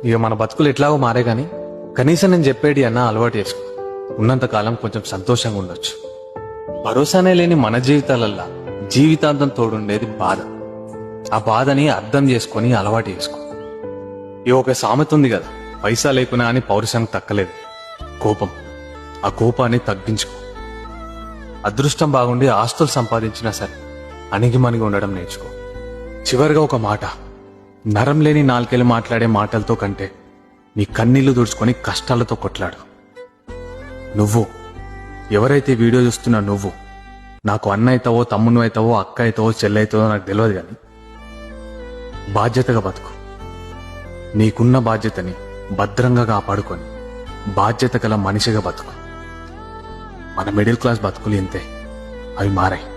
ఇక మన బతుకులు ఎట్లాగో మారే గాని కనీసం నేను చెప్పేది అన్న అలవాటు చేసుకో. ఉన్నంతకాలం కొంచెం సంతోషంగా ఉండొచ్చు. భరోసానే లేని మన జీవితాలల్లా జీవితాంతం తోడుండేది బాధ. ఆ బాధని అర్థం చేసుకొని అలవాటు చేసుకో. ఈ ఒక సామెత ఉంది కదా, పైసా లేకున్నా అని పౌరుషానికి తక్కలేదు కోపం. ఆ కోపాన్ని తగ్గించుకో. అదృష్టం బాగుండి ఆస్తులు సంపాదించినా సరే అణిగిమణిగి ఉండడం నేర్చుకో. చివరిగా ఒక మాట, నరం లేని నాలుకేళ్ళు మాట్లాడే మాటలతో కంటే నీ కన్నీళ్లు తుడుచుకొని కష్టాలతో కొట్లాడు. నువ్వు ఎవరైతే వీడియో చూస్తున్నా నువ్వు నాకు అన్న అవుతావో తమ్మును అవుతావో అక్క అవుతావో చెల్లి అవుతావో నాకు తెలియదు, కానీ బాధ్యతగా బతుకు. నీకున్న బాధ్యతని భద్రంగా కాపాడుకొని బాధ్యత గల మనిషిగా బతుకు. మన మిడిల్ క్లాస్ బతుకులు ఇంతే, అవి మారాయి.